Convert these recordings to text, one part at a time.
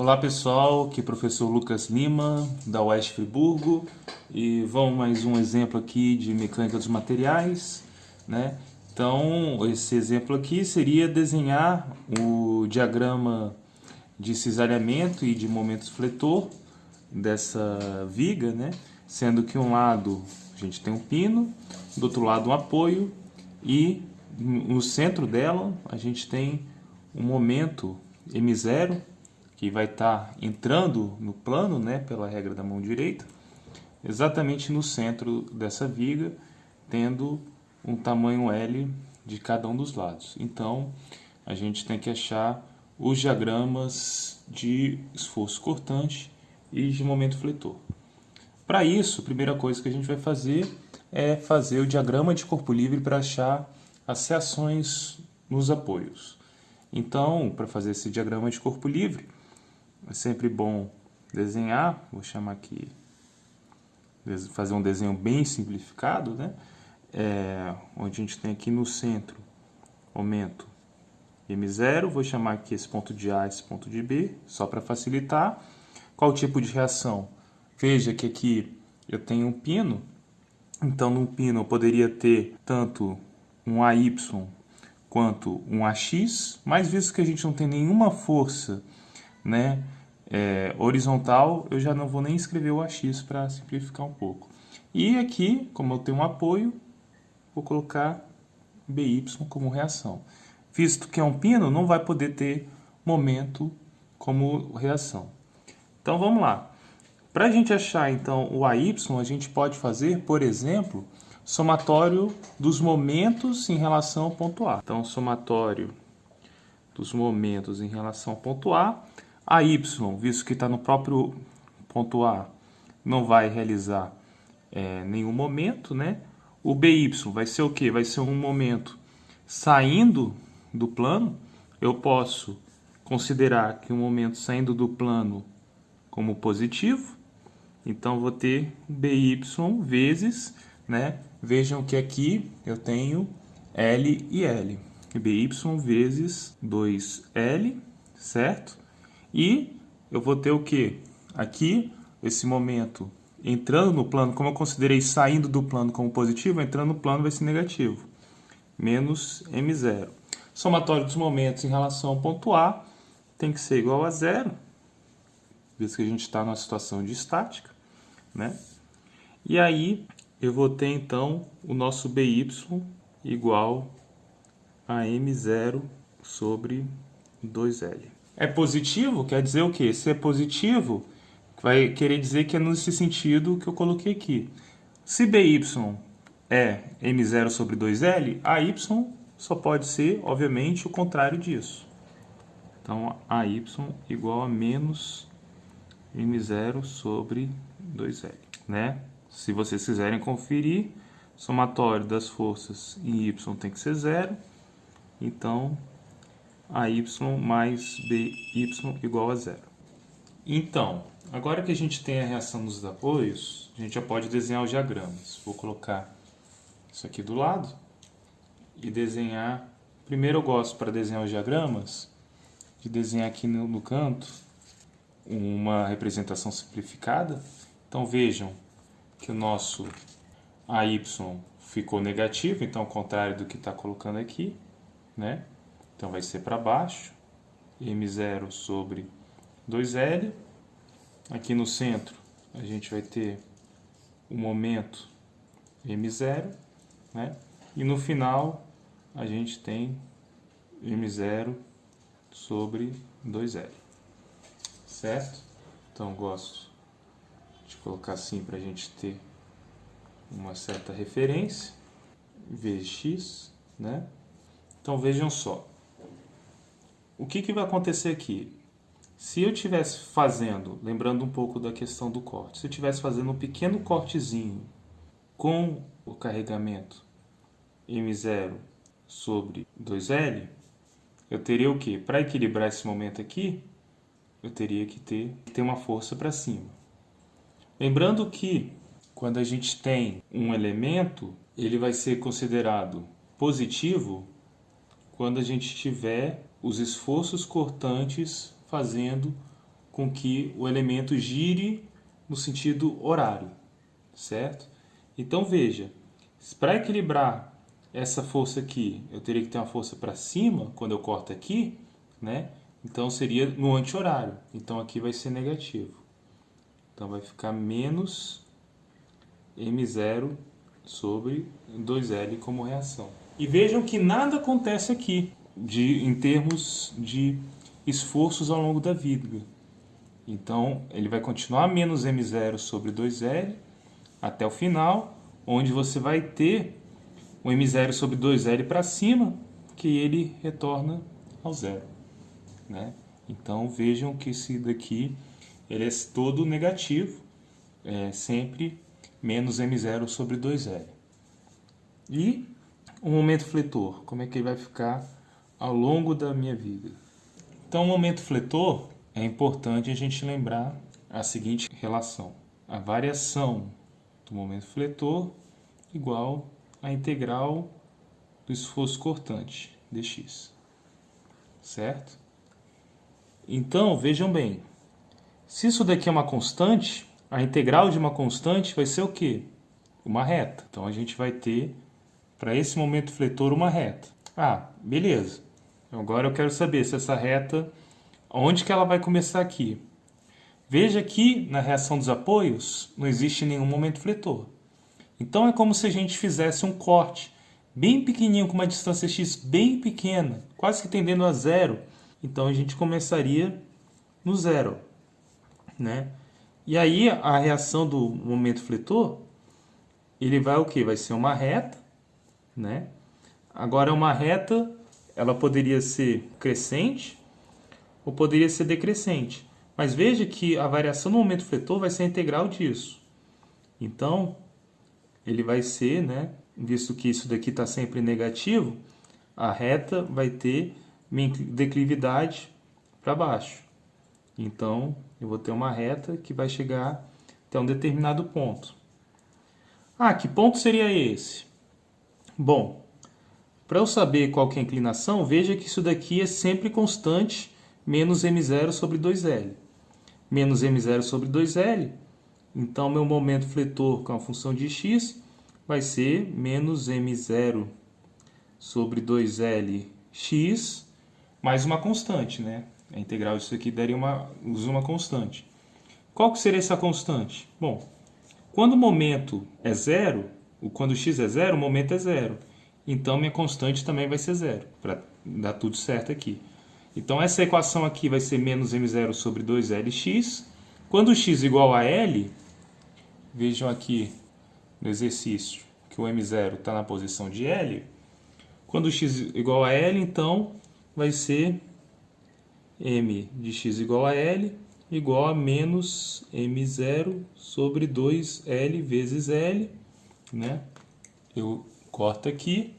Olá pessoal, aqui é o professor Lucas Lima, da UESP Friburgo, e vamos mais um exemplo aqui de mecânica dos materiais, né? Então, esse exemplo aqui seria desenhar o diagrama de cisalhamento e de momento fletor dessa viga, né? Sendo que um lado a gente tem um pino, do outro lado um apoio, e no centro dela a gente tem um momento M0, que vai estar entrando no plano, né, pela regra da mão direita, exatamente no centro dessa viga, tendo um tamanho L de cada um dos lados. Então, a gente tem que achar os diagramas de esforço cortante e de momento fletor. Para isso, a primeira coisa que a gente vai fazer é fazer o diagrama de corpo livre para achar as seções nos apoios. Então, para fazer esse diagrama de corpo livre, é sempre bom desenhar. Vou chamar aqui, fazer um desenho bem simplificado, né? Onde a gente tem aqui no centro momento M0, vou chamar aqui esse ponto de A, esse ponto de B, só para facilitar. Qual tipo de reação? Veja que aqui eu tenho um pino, então no pino eu poderia ter tanto um AY quanto um AX, mas visto que a gente não tem nenhuma força, né, horizontal, eu já não vou nem escrever o AX para simplificar um pouco. E aqui, como eu tenho um apoio, vou colocar BY como reação. Visto que é um pino, não vai poder ter momento como reação. Então vamos lá. Para a gente achar então o AY, a gente pode fazer, por exemplo, somatório dos momentos em relação ao ponto A. Então, somatório dos momentos em relação ao ponto A. A Y, visto que está no próprio ponto A, não vai realizar nenhum momento, né? O BY vai ser o quê? Vai ser um momento saindo do plano. Eu posso considerar que um momento saindo do plano como positivo. Então, vou ter BY vezes, né? Vejam que aqui eu tenho L e L. BY vezes 2L, certo? E eu vou ter o que? Aqui, esse momento entrando no plano, como eu considerei saindo do plano como positivo, entrando no plano vai ser negativo. Menos M0. Somatório dos momentos em relação ao ponto A tem que ser igual a zero, visto que a gente está numa situação de estática, né? E aí eu vou ter então o nosso BY igual a M0 sobre 2L. É positivo, quer dizer o quê? Se é positivo, vai querer dizer que é nesse sentido que eu coloquei aqui. Se BY é M0 sobre 2L, AY só pode ser, obviamente, o contrário disso. Então, AY igual a menos M0 sobre 2L, né? Se vocês quiserem conferir, somatório das forças em Y tem que ser zero. Então, AY mais BY igual a zero. Então, agora que a gente tem a reação dos apoios, a gente já pode desenhar os diagramas. Vou colocar isso aqui do lado e desenhar. Primeiro eu gosto, para desenhar os diagramas, de desenhar aqui no canto uma representação simplificada. Então vejam que o nosso AY ficou negativo, então ao contrário do que está colocando aqui, né? Então vai ser para baixo, M0 sobre 2L. Aqui no centro a gente vai ter o momento M0, né? E no final a gente tem M0 sobre 2L, certo? Então gosto de colocar assim para a gente ter uma certa referência, Vx, né? Então vejam só. O que vai acontecer aqui? Se eu estivesse fazendo, lembrando um pouco da questão do corte, se eu estivesse fazendo um pequeno cortezinho com o carregamento M0 sobre 2L, eu teria o quê? Para equilibrar esse momento aqui, eu teria que ter uma força para cima. Lembrando que quando a gente tem um elemento, ele vai ser considerado positivo quando a gente tiver os esforços cortantes fazendo com que o elemento gire no sentido horário, certo? Então veja, para equilibrar essa força aqui, eu teria que ter uma força para cima quando eu corto aqui, né? Então seria no anti-horário. Então aqui vai ser negativo. Então vai ficar menos m0 sobre 2L como reação. E vejam que nada acontece aqui em termos de esforços ao longo da vida. Então ele vai continuar menos m0 sobre 2L até o final, onde você vai ter o m0 sobre 2L para cima, que ele retorna ao zero, né? Então vejam que esse daqui ele é todo negativo, é sempre menos m0 sobre 2L. E o momento fletor, como é que ele vai ficar ao longo da minha vida? Então o momento fletor é importante a gente lembrar a seguinte relação. A variação do momento fletor igual a integral do esforço cortante, dx. Certo? Então, vejam bem. Se isso daqui é uma constante, a integral de uma constante vai ser o quê? Uma reta. Então, a gente vai ter, para esse momento fletor, uma reta. Ah, beleza. Agora eu quero saber se essa reta, onde que ela vai começar aqui? Veja que na reação dos apoios não existe nenhum momento fletor. Então é como se a gente fizesse um corte bem pequenininho, com uma distância x bem pequena, quase que tendendo a zero. Então a gente começaria no zero, né? E aí a reação do momento fletor, ele vai o quê? Vai ser uma reta, né? Agora uma reta, ela poderia ser crescente ou poderia ser decrescente. Mas veja que a variação do momento fletor vai ser a integral disso. Então, ele vai ser, né, visto que isso daqui está sempre negativo, a reta vai ter declividade para baixo. Então, eu vou ter uma reta que vai chegar até um determinado ponto. Ah, que ponto seria esse? Bom, para eu saber qual que é a inclinação, veja que isso daqui é sempre constante, menos m0 sobre 2L. Menos m0 sobre 2L, então meu momento fletor com a função de x vai ser menos m0 sobre 2Lx mais uma constante, né? A integral disso aqui daria uma constante. Qual que seria essa constante? Bom, quando o momento é zero, quando o x é zero, o momento é zero. Então minha constante também vai ser zero, para dar tudo certo aqui. Então essa equação aqui vai ser menos m0 sobre 2Lx. Quando x igual a L, vejam aqui no exercício que o m0 está na posição de L. Quando x igual a L, então vai ser m de x igual a L igual a menos m0 sobre 2L vezes L, né? Eu corto aqui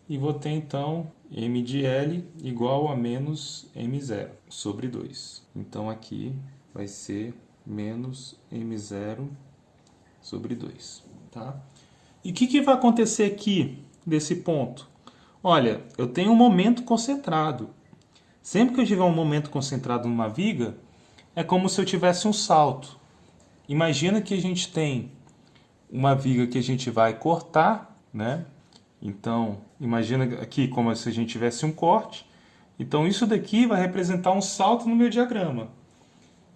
e vou ter então m de L igual a menos m0 sobre 2. Então aqui vai ser menos m0 sobre 2. Tá? E o que vai acontecer aqui desse ponto? Olha, eu tenho um momento concentrado. Sempre que eu tiver um momento concentrado numa viga, é como se eu tivesse um salto. Imagina que a gente tem uma viga que a gente vai cortar, né? Então, imagina aqui como se a gente tivesse um corte. Então, isso daqui vai representar um salto no meu diagrama.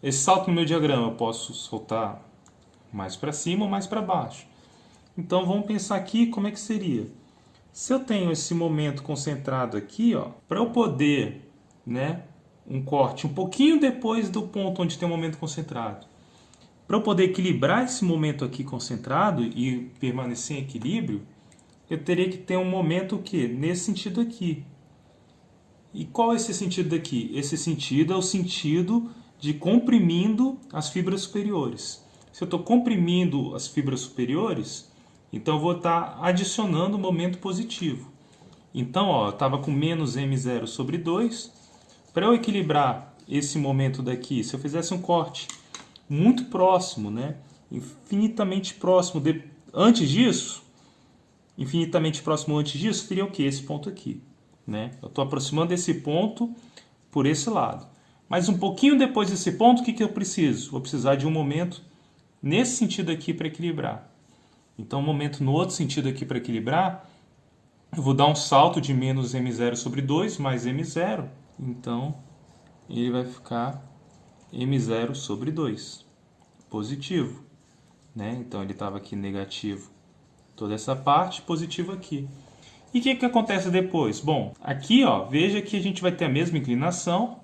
Esse salto no meu diagrama eu posso soltar mais para cima ou mais para baixo. Então, vamos pensar aqui como é que seria. Se eu tenho esse momento concentrado aqui, ó, para eu poder, né, um corte um pouquinho depois do ponto onde tem o momento concentrado, para eu poder equilibrar esse momento aqui concentrado e permanecer em equilíbrio, eu teria que ter um momento o quê? Nesse sentido aqui. E qual é esse sentido daqui? Esse sentido é o sentido de comprimindo as fibras superiores. Se eu estou comprimindo as fibras superiores, então eu vou estar adicionando um momento positivo. Então, ó, eu estava com menos m0 sobre 2. Para eu equilibrar esse momento daqui, se eu fizesse um corte muito próximo, né? Infinitamente próximo, antes disso, teria o quê? Esse ponto aqui, né? Eu estou aproximando esse ponto por esse lado. Mas um pouquinho depois desse ponto, o que eu preciso? Vou precisar de um momento nesse sentido aqui para equilibrar. Então, um momento no outro sentido aqui para equilibrar, eu vou dar um salto de menos m0 sobre 2 mais m0. Então, ele vai ficar m0 sobre 2, positivo. Né? Então, ele estava aqui negativo toda essa parte, positivo aqui. E o que acontece depois? Bom, aqui ó, veja que a gente vai ter a mesma inclinação.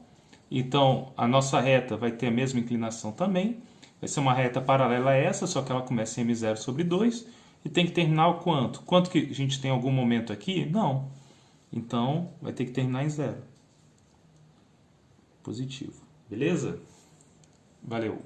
Então, a nossa reta vai ter a mesma inclinação também. Vai ser uma reta paralela a essa, só que ela começa em m0 sobre 2. E tem que terminar o quanto? Quanto que a gente tem algum momento aqui? Não. Então, vai ter que terminar em 0. Positivo. Beleza? Valeu.